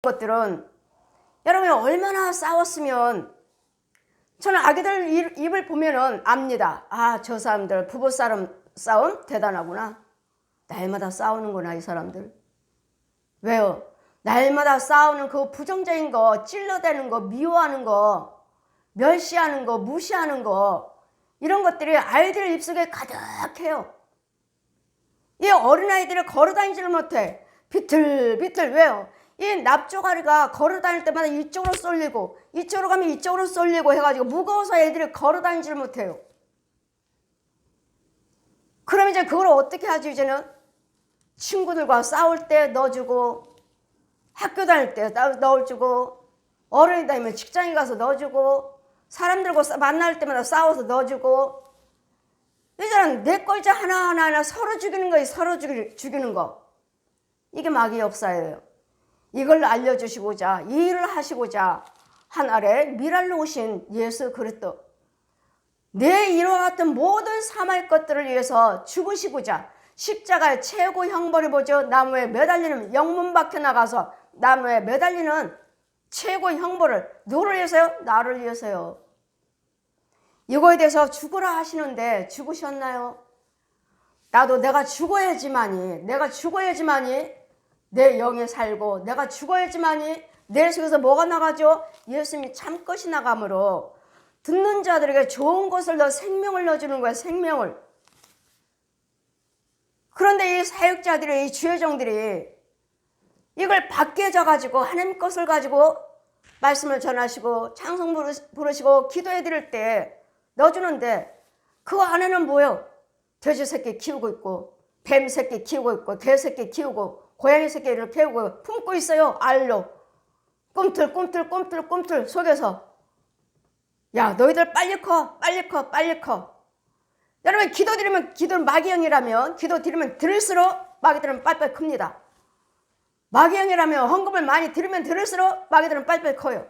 것들은 여러분이 얼마나 싸웠으면, 저는 아기들 입을 보면은 압니다. 아, 저 사람들 부부싸움 싸움 대단하구나. 날마다 싸우는구나, 이 사람들. 왜요? 날마다 싸우는 그 부정적인 거, 찔러대는 거, 미워하는 거, 멸시하는 거, 무시하는 거, 이런 것들이 아이들 입속에 가득해요. 이 어린아이들이 걸어다니지를 못해. 비틀비틀. 왜요? 이 납조가리가 걸어다닐 때마다 이쪽으로 쏠리고 이쪽으로 가면 이쪽으로 쏠리고 해가지고 무거워서 애들이 걸어다니지를 못해요. 그럼 이제 그걸 어떻게 하지? 이제는 친구들과 싸울 때 넣어주고, 학교 다닐 때 넣어주고, 어른이 다니면 직장에 가서 넣어주고, 사람들과 만날 때마다 싸워서 넣어주고, 이제는 내 거 이제 하나하나 서로 죽이는 거예요. 서로 죽이는 거. 이게 마귀의 역사예요. 이걸 알려주시고자, 이 일을 하시고자 하늘에 미랄로 오신 예수 그리스도, 내 이와 같은 모든 사마의 것들을 위해서 죽으시고자 십자가의 최고 형벌을 보죠. 나무에 매달리는, 영문 밖에 나가서 나무에 매달리는 최고 형벌을 누구를 위해서요? 나를 위해서요. 이거에 대해서 죽으라 하시는데 죽으셨나요? 나도 내가 죽어야지만이 내 영에 살고, 내가 죽어야지만이 내 속에서 뭐가 나가죠? 예수님이 참것이 나가므로 듣는 자들에게 좋은 것을 넣어 생명을 넣어주는 거예요. 생명을. 그런데 이 사역자들이, 이 주의 종들이 이걸 밖에 져가지고 하나님 것을 가지고 말씀을 전하시고 찬송 부르시고 기도해 드릴 때 넣어주는데, 그 안에는 뭐예요? 돼지 새끼 키우고 있고, 뱀 새끼 키우고 있고, 개 새끼 키우고, 고양이 새끼를 키우고 품고 있어요. 알로 꿈틀 속에서. 야, 너희들 빨리 커. 여러분, 기도는 마귀형이라면, 기도 드리면 들을수록 마귀들은 빨리빨리 큽니다. 마귀형이라면 헌금을 많이 드리면 들을수록 마귀들은 빨리빨리 커요.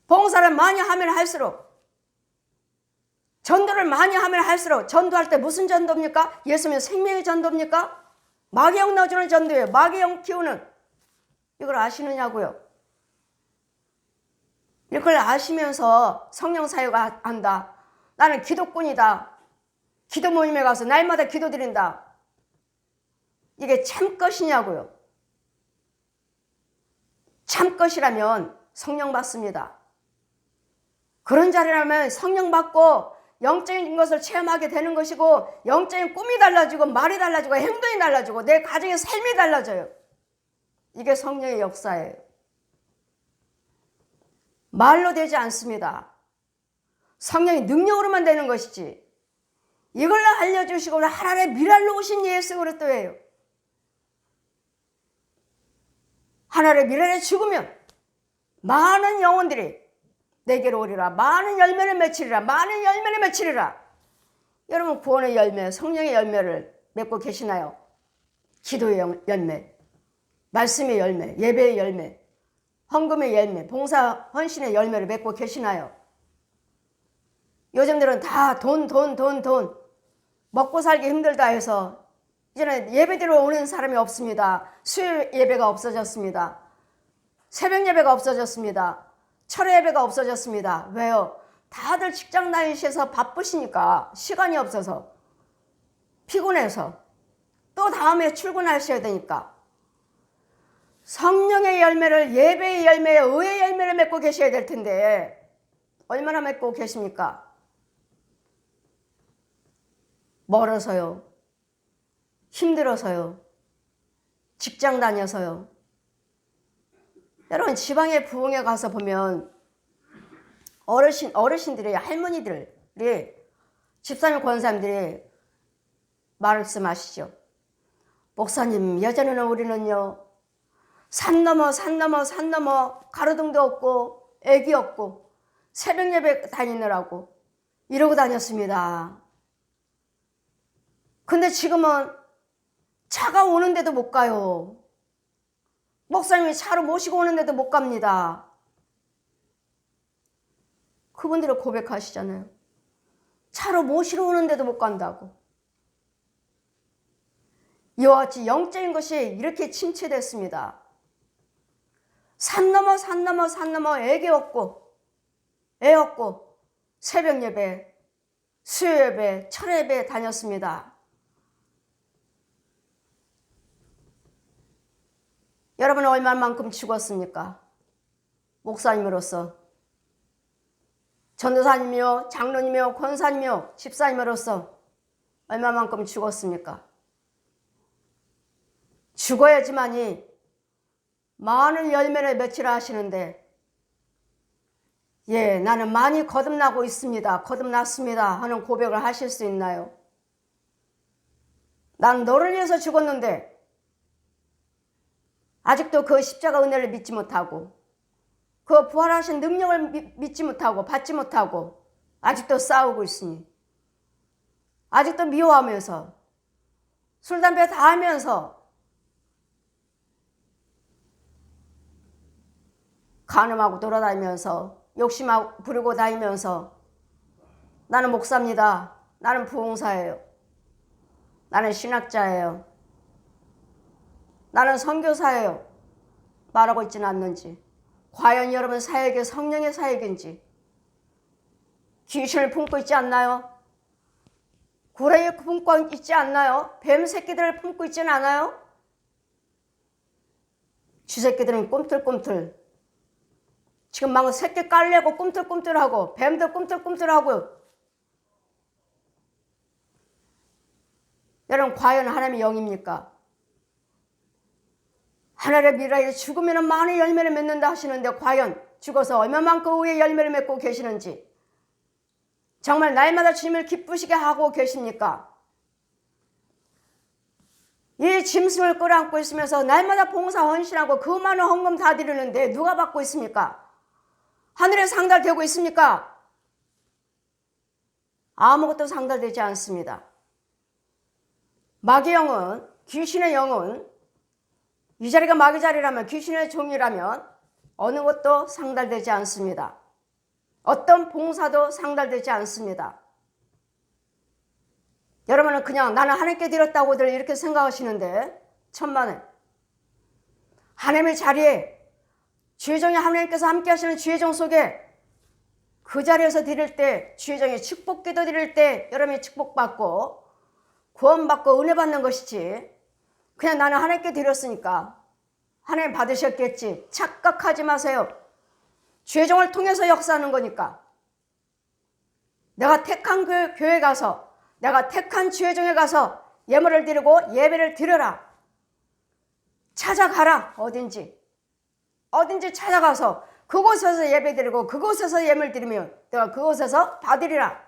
봉사를 많이 하면 할수록, 전도를 많이 하면 할수록, 전도할 때 무슨 전도입니까? 예수님의 생명의 전도입니까? 마귀형 넣어주는 전도예요. 마귀형 키우는. 이걸 아시느냐고요? 이걸 아시면서 성령 사역을 한다. 나는 기도꾼이다. 기도 모임에 가서 날마다 기도 드린다. 이게 참것이냐고요? 참것이라면 성령 받습니다. 그런 자리라면 성령 받고 영적인 것을 체험하게 되는 것이고, 영적인 꿈이 달라지고, 말이 달라지고, 행동이 달라지고, 내 가정의 삶이 달라져요. 이게 성령의 역사예요. 말로 되지 않습니다. 성령의 능력으로만 되는 것이지. 이걸로 알려주시고 하나님의 미랄로 오신 예수 그리스도예요. 하나님의 미랄에 죽으면 많은 영혼들이 내게로 오리라. 많은 열매를 맺히리라. 여러분, 구원의 열매, 성령의 열매를 맺고 계시나요? 기도의 열매, 말씀의 열매, 예배의 열매, 헌금의 열매, 봉사 헌신의 열매를 맺고 계시나요? 요즘들은 다 돈 먹고 살기 힘들다 해서 이제는 예배드리러 오는 사람이 없습니다. 수요일 예배가 없어졌습니다. 새벽 예배가 없어졌습니다. 철회 예배가 없어졌습니다. 왜요? 다들 직장 다니셔서 바쁘시니까, 시간이 없어서, 피곤해서, 또 다음에 출근하셔야 되니까. 성령의 열매를, 예배의 열매, 의의 열매를 맺고 계셔야 될 텐데 얼마나 맺고 계십니까? 멀어서요, 힘들어서요, 직장 다녀서요. 여러분, 지방의 부흥에 가서 보면 어르신들이, 할머니들이, 집사님, 권사님들이 말씀하시죠. 목사님, 예전에는 우리는요, 산 넘어 가로등도 없고 애기 없고 새벽 예배 다니느라고 이러고 다녔습니다. 근데 지금은 차가 오는데도 못 가요. 목사님이 차로 모시고 오는데도 못 갑니다. 그분들은 고백하시잖아요. 차로 모시러 오는데도 못 간다고. 이와 같이 영적인 것이 이렇게 침체됐습니다. 산 넘어 산 넘어 산 넘어 애 없고 새벽 예배, 수요 예배, 철회 예배 다녔습니다. 여러분은 얼마만큼 죽었습니까? 목사님으로서, 전도사님이요, 장로님이요, 권사님이요, 집사님으로서 얼마만큼 죽었습니까? 죽어야지만이 많은 열매를 맺히라 하시는데, 예, 나는 많이 거듭나고 있습니다, 거듭났습니다 하는 고백을 하실 수 있나요? 난 너를 위해서 죽었는데 아직도 그 십자가 은혜를 믿지 못하고 그 부활하신 능력을 믿지 못하고 받지 못하고 아직도 싸우고 있으니, 아직도 미워하면서 술 담배 다 하면서 간음하고 돌아다니면서 욕심하고 부리고 다니면서 나는 목사입니다, 나는 부흥사예요, 나는 신학자예요, 나는 선교사예요 말하고 있지는 않는지, 과연 여러분 사역이 성령의 사역인지, 귀신을 품고 있지 않나요? 구레를 품고 있지 않나요? 뱀 새끼들을 품고 있지는 않아요? 쥐새끼들은 꿈틀꿈틀, 지금 막 새끼 깔려고 꿈틀꿈틀하고 뱀도 꿈틀꿈틀하고. 여러분 과연 하나님의 영입니까? 하늘의 미라에 죽으면 많은 열매를 맺는다 하시는데 과연 죽어서 얼마만큼 후에 열매를 맺고 계시는지, 정말 날마다 주님을 기쁘시게 하고 계십니까? 이 짐승을 끌어안고 있으면서 날마다 봉사 헌신하고 그 많은 헌금 다 드리는데 누가 받고 있습니까? 하늘에 상달되고 있습니까? 아무것도 상달되지 않습니다. 마귀의 영은, 귀신의 영은, 이 자리가 마귀 자리라면, 귀신의 종이라면 어느 것도 상달되지 않습니다. 어떤 봉사도 상달되지 않습니다. 여러분은 그냥 나는 하나님께 드렸다고들 이렇게 생각하시는데 천만에, 하나님의 자리에 주의 종이 하나님께서 함께 하시는 주의 종 속에 그 자리에서 드릴 때, 주의 종이 축복 기도 드릴 때 여러분이 축복받고 구원받고 은혜 받는 것이지, 그냥 나는 하나님께 드렸으니까 하나님 받으셨겠지 착각하지 마세요. 주의 종을 통해서 역사하는 거니까. 내가 택한 교회 가서, 내가 택한 주의 종에 가서 예물을 드리고 예배를 드려라. 찾아가라. 어딘지 찾아가서 그곳에서 예배 드리고 그곳에서 예물 드리면 내가 그곳에서 받으리라.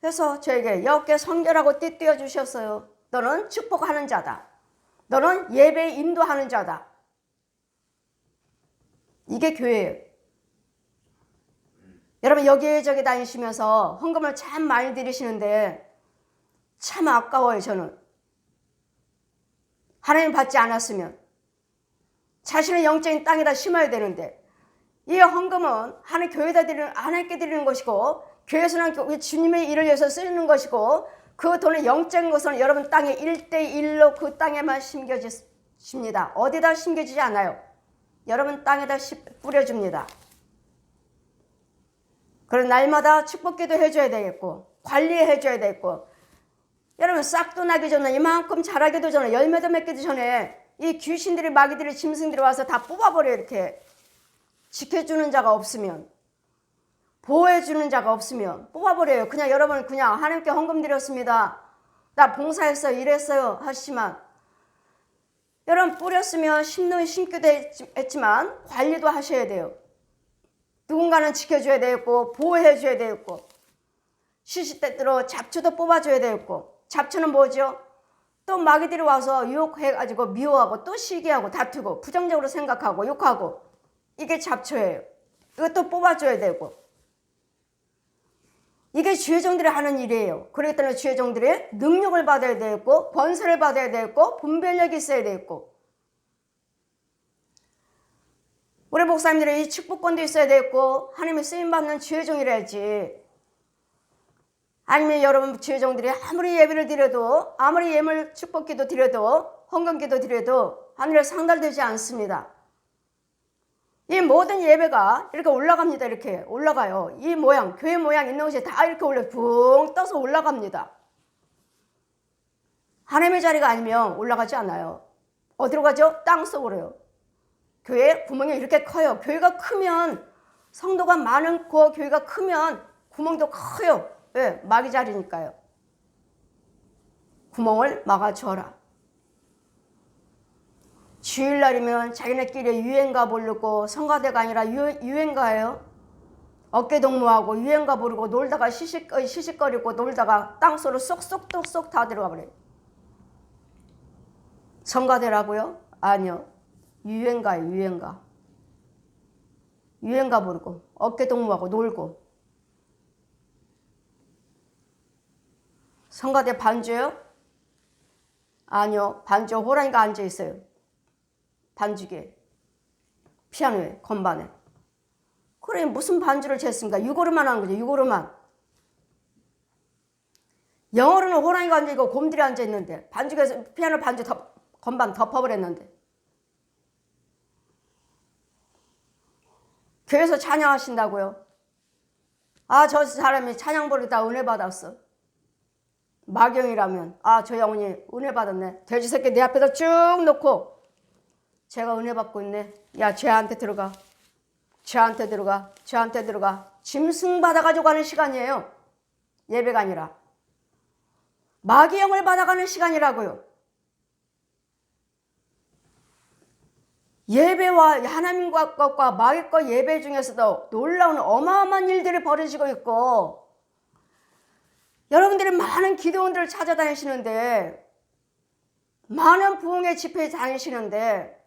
그래서 저에게 여호와께 성결하고 띠띠어 주셨어요. 너는 축복하는 자다, 너는 예배에 인도하는 자다. 이게 교회예요. 여러분 여기저기 다니시면서 헌금을 참 많이 드리시는데 참 아까워요. 저는 하나님 받지 않았으면 자신의 영적인 땅에다 심어야 되는데, 이 헌금은 하나님께 드리는 것이고, 교회에서는 주님의 일을 위해서 쓰는 것이고, 그 돈의 영적인 것은 여러분 땅에 1대1로 그 땅에만 심겨집니다. 어디다 심겨지지 않아요. 여러분 땅에다 뿌려줍니다. 그런 날마다 축복기도 해줘야 되겠고, 관리해줘야 되겠고, 여러분 싹도 나기 전에, 이만큼 자라기도 전에, 열매도 맺기도 전에 이 귀신들이, 마귀들이, 짐승들이 와서 다 뽑아버려. 이렇게 지켜주는 자가 없으면, 보호해주는 자가 없으면 뽑아버려요. 그냥 여러분 그냥 하나님께 헌금 드렸습니다, 나 봉사했어요, 이랬어요 하시지만, 여러분 뿌렸으면 심기도 했지만 관리도 하셔야 돼요. 누군가는 지켜줘야 되겠고 보호해줘야 되겠고, 시시때때로 잡초도 뽑아줘야 되겠고. 잡초는 뭐죠? 또 마귀들이 와서 유혹해가지고 미워하고 또 시기하고 다투고 부정적으로 생각하고 욕하고, 이게 잡초예요. 이것도 뽑아줘야 되고. 이게 주의 종들이 하는 일이에요. 그렇기 때문에 주의 종들이 능력을 받아야 되겠고, 번세를 받아야 되겠고, 분별력이 있어야 되겠고, 우리 목사님들이 이 축복권도 있어야 되겠고, 하나님의 쓰임받는 주의 종이라야지. 아니면 여러분 지혜종들이 아무리 예배를 드려도, 아무리 예물 축복기도 드려도, 헌금기도 드려도 하늘에 상달되지 않습니다. 이 모든 예배가 이렇게 올라갑니다. 이렇게 올라가요. 이 모양, 교회 모양 있는 곳이 다 이렇게 붕 떠서 올라갑니다. 하나님의 자리가 아니면 올라가지 않아요. 어디로 가죠? 땅속으로요. 교회 구멍이 이렇게 커요. 교회가 크면, 성도가 많은 그 교회가 크면 구멍도 커요. 왜? 마귀 자리니까요. 구멍을 막아주어라. 주일날이면 자기네끼리 유행가 부르고, 성가대가 아니라 유행가예요. 어깨동무하고 유행가 부르고 놀다가 시식거리고 놀다가 땅속으로 쏙쏙쏙쏙 다 들어가 버려요. 성가대라고요? 아니요. 유행가예요. 유행가. 유행가 부르고 어깨동무하고 놀고. 성가대 반주요? 아니요. 반주 호랑이가 앉아있어요. 반주기에, 피아노에, 건반에. 그래 무슨 반주를 쳤습니까? 유고르만 한 거죠. 유고르만. 영어로는 호랑이가 앉아있고 곰들이 앉아있는데, 반주에서 피아노 반주 건반 덮어버렸는데. 교회에서 찬양하신다고요? 아, 저 사람이 찬양 부르다 은혜 받았어. 마경이라면, 아, 저 영혼이 은혜 받았네. 돼지 새끼 내 앞에다 쭉 놓고 제가 은혜 받고 있네. 야, 쟤한테 들어가. 쟤한테 들어가. 쟤한테 들어가. 짐승 받아가지고 가는 시간이에요. 예배가 아니라. 마귀 영을 받아가는 시간이라고요. 예배와 하나님 것과 마귀 것 예배 중에서도 놀라운 어마어마한 일들이 벌어지고 있고, 여러분들이 많은 기도원들을 찾아다니시는데, 많은 부흥의 집회에 다니시는데,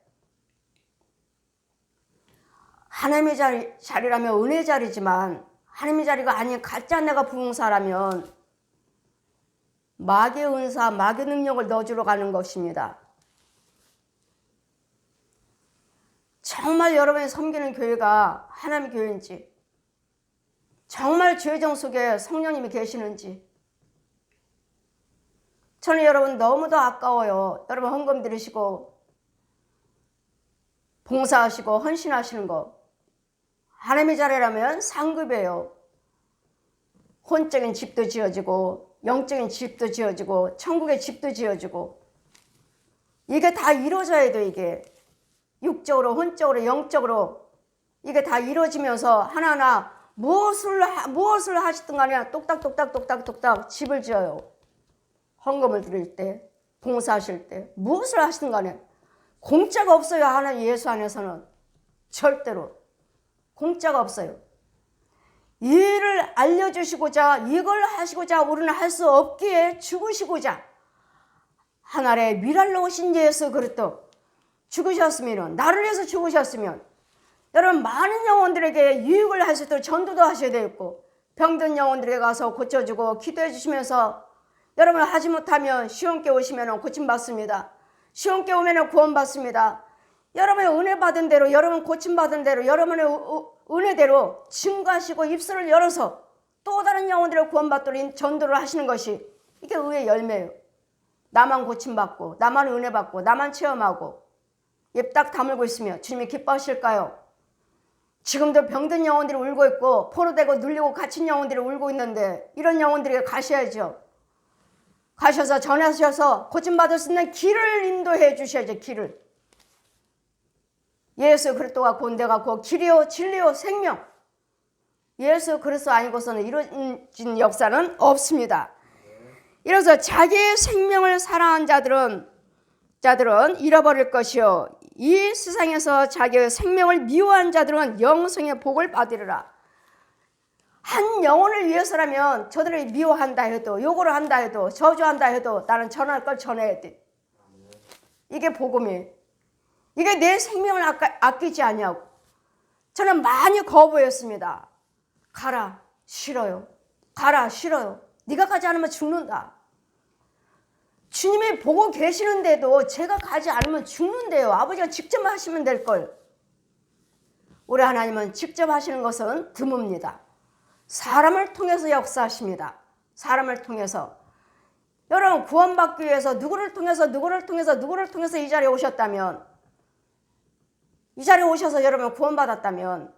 하나님의 자리라면 은혜 자리지만 하나님의 자리가 아닌 가짜 내가 부흥사라면 마귀의 은사, 마귀의 능력을 넣어주러 가는 것입니다. 정말 여러분이 섬기는 교회가 하나님의 교회인지, 정말 죄정 속에 성령님이 계시는지, 저는 여러분 너무도 아까워요. 여러분 헌금 드리시고 봉사하시고 헌신하시는 거. 하나님의 자리라면 상급이에요. 혼적인 집도 지어지고 영적인 집도 지어지고 천국의 집도 지어지고, 이게 다 이루어져야 돼요. 이게 육적으로 혼적으로 영적으로 이게 다 이루어지면서 하나하나 무엇을 하시든 간에 똑딱똑딱 집을 지어요. 헌금을 드릴 때, 봉사하실 때, 무엇을 하시든 간에 공짜가 없어요. 하나님 예수 안에서는 절대로 공짜가 없어요. 이 일을 알려주시고자, 이걸 하시고자 우리는 할 수 없기에 죽으시고자 하늘의 미랄로 오신 예수 그리스도 죽으셨으면, 나를 위해서 죽으셨으면 여러분 많은 영혼들에게 유익을 할 수 있도록 전도도 하셔야 되겠고, 병든 영혼들에게 가서 고쳐주고 기도해 주시면서, 여러분 하지 못하면 시온께 오시면 고침받습니다. 시온께 오면 구원받습니다. 여러분의 은혜 받은 대로, 여러분 고침받은 대로, 여러분의 은혜대로 증거하시고 입술을 열어서 또 다른 영혼들을 구원받도록 전도를 하시는 것이, 이게 의의 열매예요. 나만 고침받고 나만 은혜 받고 나만 체험하고 입 딱 다물고 있으면 주님이 기뻐하실까요? 지금도 병든 영혼들이 울고 있고 포로되고 눌리고 갇힌 영혼들이 울고 있는데, 이런 영혼들에게 가셔야죠. 가셔서 전하셔서 고침받을 수 있는 길을 인도해 주셔야죠. 길을. 예수 그리스도가 본데가 곧 길이요 진리요 생명. 예수 그리스도 아니고서는 이루어진 역사는 없습니다. 이래서 자기의 생명을 사랑한 자들은 잃어버릴 것이요, 이 세상에서 자기의 생명을 미워한 자들은 영생의 복을 받으리라. 한 영혼을 위해서라면 저들을 미워한다 해도, 요구를 한다 해도, 저주한다 해도 나는 전할 걸 전해야 돼. 이게 복음이에요. 이게 내 생명을 아끼지 않냐고. 저는 많이 거부했습니다. 가라, 싫어요. 가라, 싫어요. 네가 가지 않으면 죽는다. 주님이 보고 계시는데도 제가 가지 않으면 죽는데요. 아버지가 직접 하시면 될걸. 우리 하나님은 직접 하시는 것은 드뭅니다. 사람을 통해서 역사하십니다. 사람을 통해서. 여러분 구원받기 위해서 누구를 통해서 이 자리에 오셨다면, 이 자리에 오셔서 여러분 구원받았다면,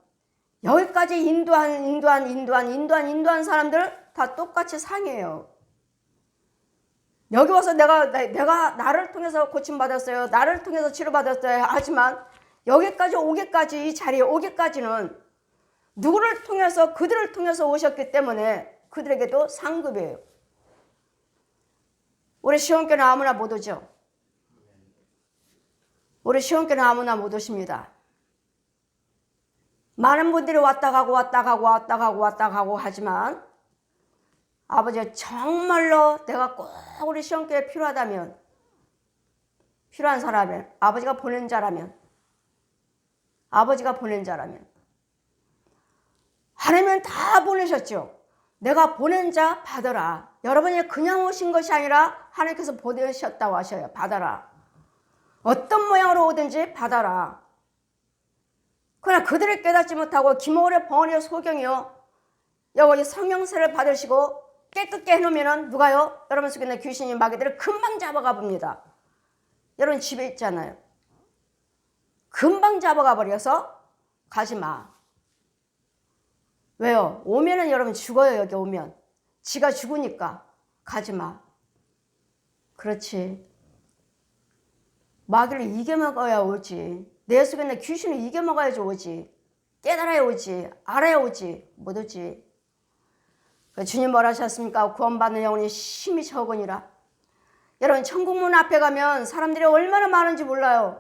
여기까지 인도한 사람들 다 똑같이 상해요. 여기 와서 내가 나를 통해서 고침받았어요, 나를 통해서 치료받았어요 하지만 여기까지 오기까지, 이 자리에 오기까지는 누구를 통해서, 그들을 통해서 오셨기 때문에 그들에게도 상급이에요. 우리 시온교는 아무나 못 오죠. 우리 시온교는 아무나 못 오십니다. 많은 분들이 왔다 가고 하지만 아버지 정말로 내가 꼭 우리 시온교에 필요하다면, 필요한 사람이면, 아버지가 보낸 자라면 하나님은 다 보내셨죠. 내가 보낸 자 받아라. 여러분이 그냥 오신 것이 아니라 하나님께서 보내셨다고 하셔요. 받아라. 어떤 모양으로 오든지 받아라. 그러나 그들을 깨닫지 못하고 김오래 벙어리의 소경이요, 여기 성령세를 받으시고 깨끗게 해놓으면 누가요? 여러분 속에 있는 귀신이 마귀들을 금방 잡아가 봅니다. 여러분 집에 있잖아요. 금방 잡아가 버려서 가지 마. 왜요? 오면은 여러분 죽어요. 여기 오면 지가 죽으니까 가지 마. 그렇지. 마귀를 이겨먹어야 오지. 내 속에 있는 귀신을 이겨먹어야지 오지. 깨달아야 오지. 알아야 오지. 못 오지. 주님 뭐라 하셨습니까? 구원받는 영혼이 심히 적으니라. 여러분 천국문 앞에 가면 사람들이 얼마나 많은지 몰라요.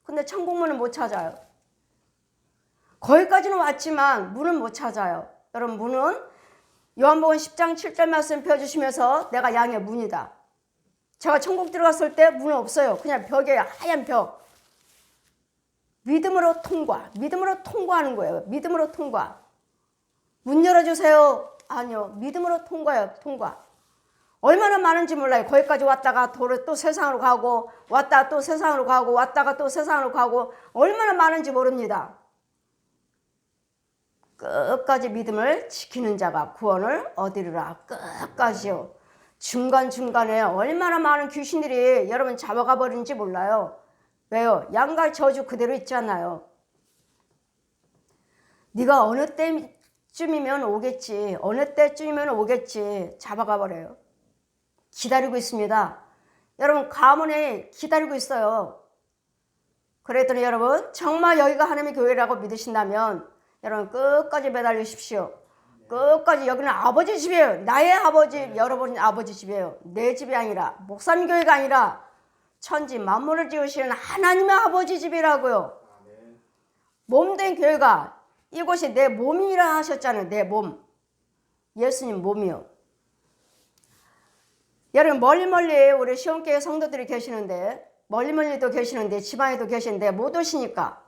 근데 천국문을 못 찾아요. 거기까지는 왔지만 문은 못 찾아요. 여러분 문은 요한복음 10장 7절 말씀 펴주시면서 내가 양의 문이다. 제가 천국 들어갔을 때 문은 없어요. 그냥 벽에 하얀 벽. 믿음으로 통과하는 거예요. 믿음으로 통과. 문 열어주세요. 아니요. 믿음으로 통과요. 통과. 얼마나 많은지 몰라요. 거기까지 왔다가 또 세상으로 가고, 왔다가 또 세상으로 가고, 왔다가 또 세상으로 가고, 얼마나 많은지 모릅니다. 끝까지 믿음을 지키는 자가 구원을 얻으리라. 끝까지요. 중간중간에 얼마나 많은 귀신들이 여러분 잡아가 버린지 몰라요. 왜요? 양갈 저주 그대로 있잖아요. 네가 어느 때쯤이면 오겠지. 잡아가 버려요. 기다리고 있습니다. 여러분 가문에 기다리고 있어요. 그랬더니 여러분 정말 여기가 하나님의 교회라고 믿으신다면 여러분 끝까지 매달리십시오. 끝까지. 여기는 아버지 집이에요. 나의 아버지, 여러분 아버지 집이에요. 내 집이 아니라, 목사님 교회가 아니라 천지 만물을 지으시는 하나님의 아버지 집이라고요. 몸된 교회가, 이곳이 내 몸이라 하셨잖아요. 내 몸. 예수님 몸이요. 여러분 멀리 우리 시온교회 성도들이 계시는데, 멀리도 계시는데, 지방에도 계시는데 못 오시니까,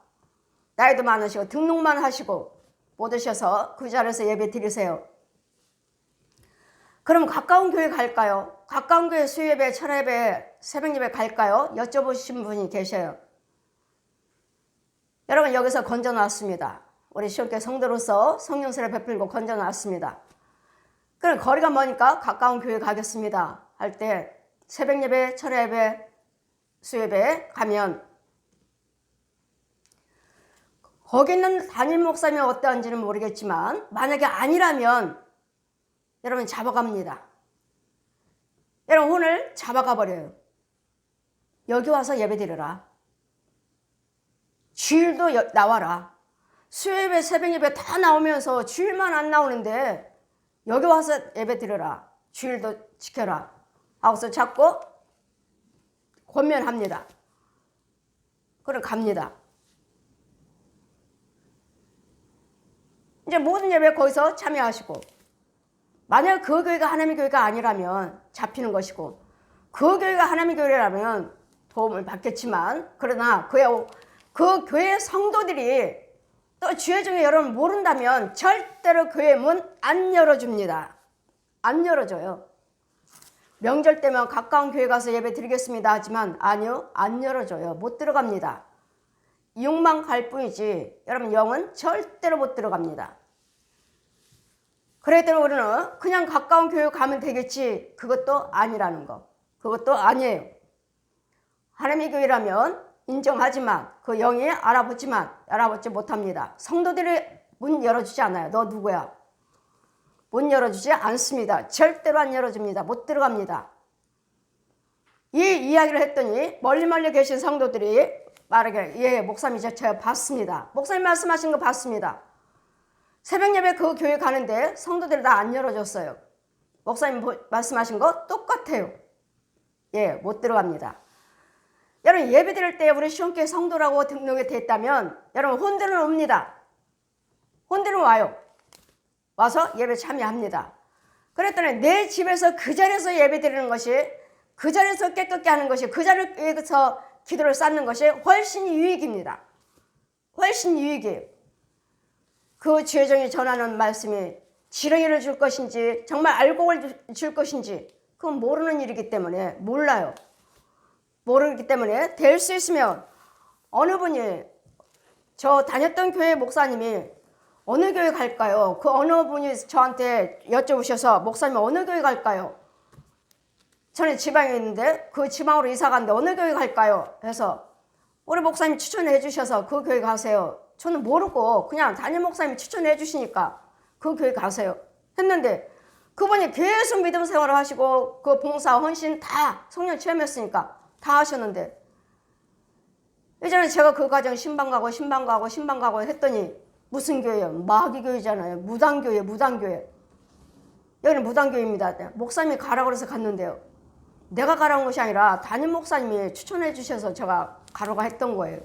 나이도 많으시고 등록만 하시고 못 오셔서 그 자리에서 예배 드리세요. 그럼 가까운 교회 갈까요? 가까운 교회 수요예배, 철야예배, 새벽예배 갈까요? 여쭤보신 분이 계셔요. 여러분 여기서 건져놨습니다. 우리 시온교회 성도로서 성령세를 베풀고 건져놨습니다. 그럼 거리가 머니까 가까운 교회 가겠습니다 할 때 새벽예배, 철야예배, 수요예배 가면 거기 있는 담임 목사님이 어떠한지는 모르겠지만 만약에 아니라면 여러분 잡아갑니다. 여러분 오늘 잡아가 버려요. 여기 와서 예배 드려라. 주일도 나와라. 수요예배, 새벽예배 다 나오면서 주일만 안 나오는데 여기 와서 예배 드려라. 주일도 지켜라. 하고서 자꾸 권면합니다. 그럼 갑니다. 이제 모든 예배 거기서 참여하시고, 만약 그 교회가 하나님의 교회가 아니라면 잡히는 것이고, 그 교회가 하나님의 교회라면 도움을 받겠지만, 그러나 그 교회 성도들이 또 주의 중에 여러분 모른다면 절대로 교회 문 안 열어줍니다. 안 열어줘요. 명절 때면 가까운 교회 가서 예배 드리겠습니다 하지만 아니요, 안 열어줘요. 못 들어갑니다. 육만 갈 뿐이지 여러분 영은 절대로 못 들어갑니다. 그랬더니 우리는 그냥 가까운 교회 가면 되겠지. 그것도 아니라는 거. 그것도 아니에요. 하나님의 교회라면 인정하지만 그 영이 알아보지 못합니다. 성도들이 문 열어주지 않아요. 너 누구야? 문 열어주지 않습니다. 절대로 안 열어줍니다. 못 들어갑니다. 이 이야기를 했더니 멀리 계신 성도들이 말하기를 예, 목사님 제가 봤습니다. 목사님 말씀하신 거 봤습니다. 새벽 예배 그 교회 가는데 성도들이 다 안 열어줬어요. 목사님 말씀하신 거 똑같아요. 예, 못 들어갑니다. 여러분 예배 드릴 때 우리 시온교회 성도라고 등록이 됐다면 여러분 혼들은 옵니다. 혼들은 와요. 와서 예배 참여합니다. 그랬더니 내 집에서 그 자리에서 예배 드리는 것이 그 자리에서 깨끗게 하는 것이 그 자리에서 기도를 쌓는 것이 훨씬 유익입니다. 훨씬 유익이에요. 그 죄정이 전하는 말씀이 지렁이를 줄 것인지 정말 알곡을 줄 것인지 그건 모르는 일이기 때문에 몰라요. 모르기 때문에 될 수 있으면 어느 분이 저 다녔던 교회 목사님이 어느 교회 갈까요? 그 어느 분이 저한테 여쭤보셔서 목사님 어느 교회 갈까요? 저는 지방에 있는데 그 지방으로 이사 갔는데 어느 교회 갈까요? 해서 우리 목사님 추천해 주셔서 그 교회 가세요. 저는 모르고 그냥 담임 목사님이 추천해 주시니까 그 교회 가세요 했는데 그분이 계속 믿음 생활을 하시고 그 봉사 헌신 다 성령 체험했으니까 다 하셨는데 이제는 제가 그 과정 신방 가고 했더니 무슨 교회요? 마귀 교회잖아요. 무당교회. 여기는 무당교회입니다. 목사님이 가라고 그래서 갔는데요. 내가 가라는 것이 아니라 담임 목사님이 추천해 주셔서 제가 가라고 했던 거예요.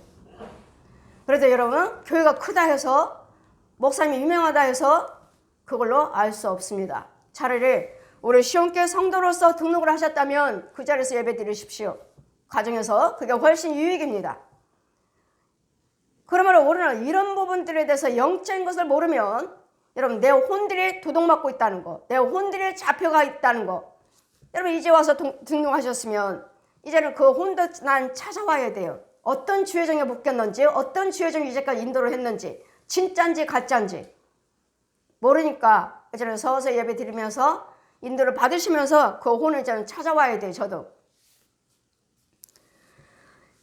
그래도 여러분 교회가 크다 해서 목사님이 유명하다 해서 그걸로 알 수 없습니다. 차라리 우리 시온교회 성도로서 등록을 하셨다면 그 자리에서 예배 드리십시오. 가정에서 그게 훨씬 유익입니다. 그러므로 우리는 이런 부분들에 대해서 영적인 것을 모르면 여러분 내 혼들이 도둑맞고 있다는 거, 내 혼들이 잡혀가 있다는 거. 여러분 이제 와서 등록하셨으면 이제는 그 혼들 난 찾아와야 돼요. 어떤 주의정에 묶였는지, 어떤 주의정이 이제까지 인도를 했는지, 진짜인지 가짜인지 모르니까 이제는 서서 예배 드리면서 인도를 받으시면서 그 혼을 이제는 찾아와야 돼요. 저도.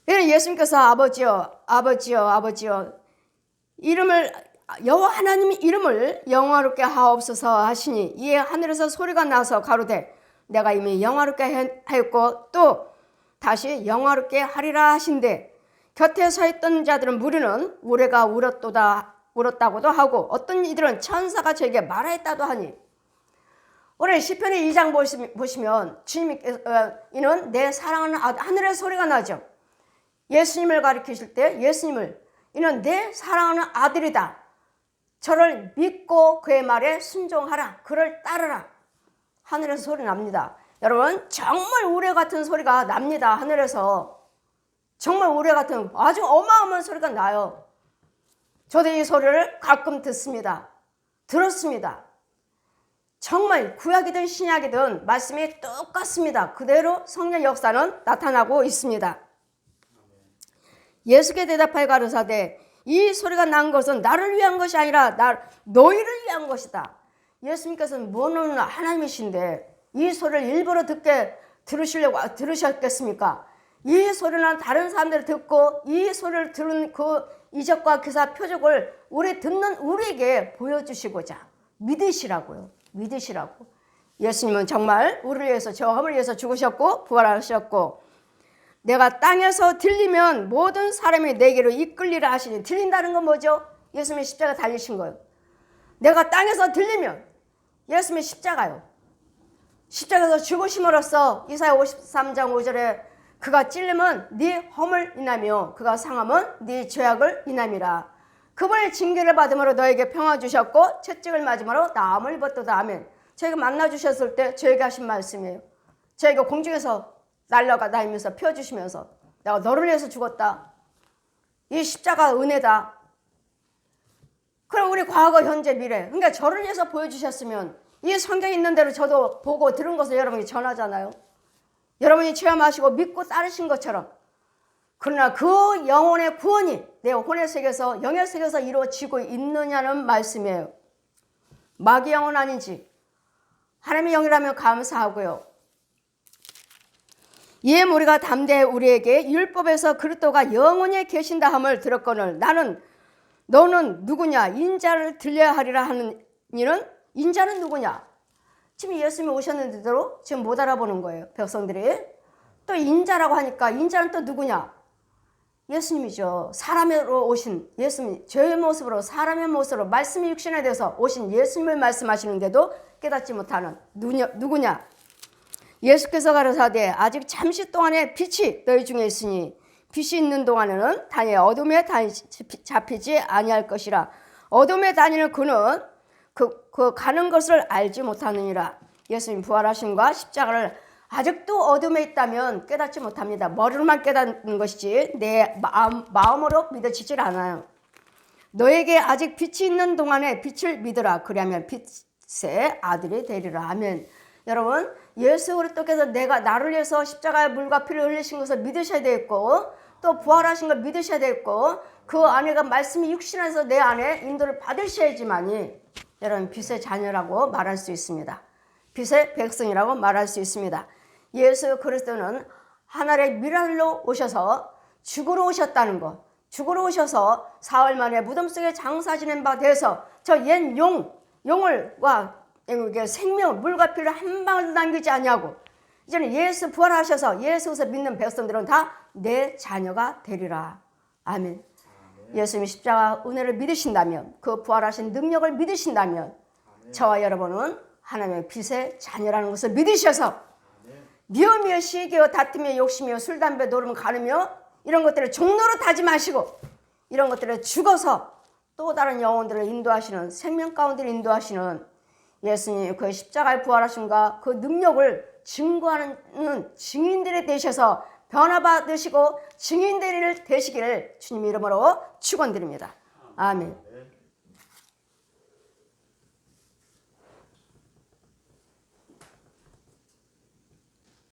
예수님께서 아버지여 이름을 여호와 하나님의 이름을 영화롭게 하옵소서 하시니 이에 하늘에서 소리가 나서 가로되 내가 이미 영화롭게 하였고 또 다시 영화롭게 하리라 하신대 곁에 서 있던 자들은 무리는 우레가 울었다고도 하고 어떤 이들은 천사가 저에게 말하였다도 하니 오늘 시편의 2장 보시면 주님께서 이는 내 사랑하는 아들 하늘의 소리가 나죠. 예수님을 가리키실 때 예수님을 이는 내 사랑하는 아들이다. 저를 믿고 그의 말에 순종하라. 그를 따르라. 하늘에서 소리 납니다. 여러분 정말 우레 같은 소리가 납니다. 하늘에서 정말 우레 같은 아주 어마어마한 소리가 나요. 저도 이 소리를 가끔 들었습니다. 정말 구약이든 신약이든 말씀이 똑같습니다. 그대로 성령 역사는 나타나고 있습니다. 예수께 대답하여 가로사대 이 소리가 난 것은 나를 위한 것이 아니라 너희를 위한 것이다. 예수님께서는 무는 하나님이신데 이 소리를 일부러 들으셨겠습니까? 이 소리는 다른 사람들이 듣고 이 소리를 들은 그 이적과 기사 표적을 듣는 우리에게 보여주시고자 믿으시라고. 예수님은 정말 우리를 위해서 저 험을 위해서 죽으셨고 부활하셨고 내가 땅에서 들리면 모든 사람이 내게로 이끌리라 하시니 들린다는 건 뭐죠? 예수님이 십자가 달리신 거예요. 내가 땅에서 들리면 예수님이 십자가요. 십자가에서 죽으심으로써 이사야 53장 5절에 그가 찔림은 네 허물 인하며 그가 상함은 네 죄악을 인함이라. 그분의 징계를 받음으로 너에게 평화 주셨고 채찍을 맞음으로 나음을 입었도다. 아멘. 저희가 만나주셨을 때 저에게 하신 말씀이에요. 저희가 공중에서 날아다니면서 펴주시면서 내가 너를 위해서 죽었다. 이 십자가 은혜다. 그럼 우리 과거, 현재, 미래. 그러니까 저를 위해서 보여주셨으면 이 성경에 있는 대로 저도 보고 들은 것을 여러분이 전하잖아요. 여러분이 체험하시고 믿고 따르신 것처럼. 그러나 그 영혼의 구원이 내 혼의 세계에서 영의 세계에서 이루어지고 있느냐는 말씀이에요. 마귀 영은 아닌지 하나님의 영이라면 감사하고요. 이에 우리가 담대히 우리에게 율법에서 그리스도가 영원히 계신다 함을 들었거늘 너는 누구냐? 인자를 들려야 하리라 하는 이는 인자는 누구냐? 지금 예수님이 오셨는데도 지금 못 알아보는 거예요. 백성들이. 또 인자라고 하니까 인자는 또 누구냐? 예수님이죠. 사람으로 오신 예수님, 죄의 모습으로 사람의 모습으로 말씀이 육신에 대해서 오신 예수님을 말씀하시는데도 깨닫지 못하는 누구냐? 예수께서 가라사대 아직 잠시 동안의 빛이 너희 중에 있으니 빛이 있는 동안에는 다니 어둠에 잡히지 아니할 것이라. 어둠에 다니는 그는 그 가는 것을 알지 못하느니라. 예수님 부활하심과 십자가를 아직도 어둠에 있다면 깨닫지 못합니다. 머리로만 깨닫는 것이지 내 마음으로 믿어지질 않아요. 너에게 아직 빛이 있는 동안에 빛을 믿으라. 그리하면 빛의 아들이 되리라. 아멘. 여러분, 예수 그리스도께서 나를 위해서 십자가의 물과 피를 흘리신 것을 믿으셔야 되겠고, 또 부활하신 걸 믿으셔야 되겠고, 그 안에가 말씀이 육신에서 내 안에 인도를 받으셔야지만이 여러분 빛의 자녀라고 말할 수 있습니다. 빛의 백성이라고 말할 수 있습니다. 예수 그리스도는 하늘의 미랄로 오셔서 죽으러 오셨다는 것, 죽으러 오셔서 사흘 만에 무덤 속에 장사 지낸 바 돼서 저 옛 용을과 생명, 물과 피를 한 방울도 남기지 아니하고 이제는 예수 부활하셔서 예수에서 믿는 백성들은 다 내 자녀가 되리라. 아멘. 예수님이 십자가 은혜를 믿으신다면, 그 부활하신 능력을 믿으신다면 저와 여러분은 하나님의 빛의 자녀라는 것을 믿으셔서 미어미어 시기어 다투며 욕심이며 술 담배 노름 가르며 이런 것들을 종로로 타지 마시고 이런 것들을 죽어서 또 다른 영혼들을 인도하시는, 생명 가운데 인도하시는 예수님 그 십자가의 부활하심과 그 능력을 증거하는 증인들이 되셔서 변화받으시고 증인들이 되시기를 주님 이름으로 축원드립니다. 아멘.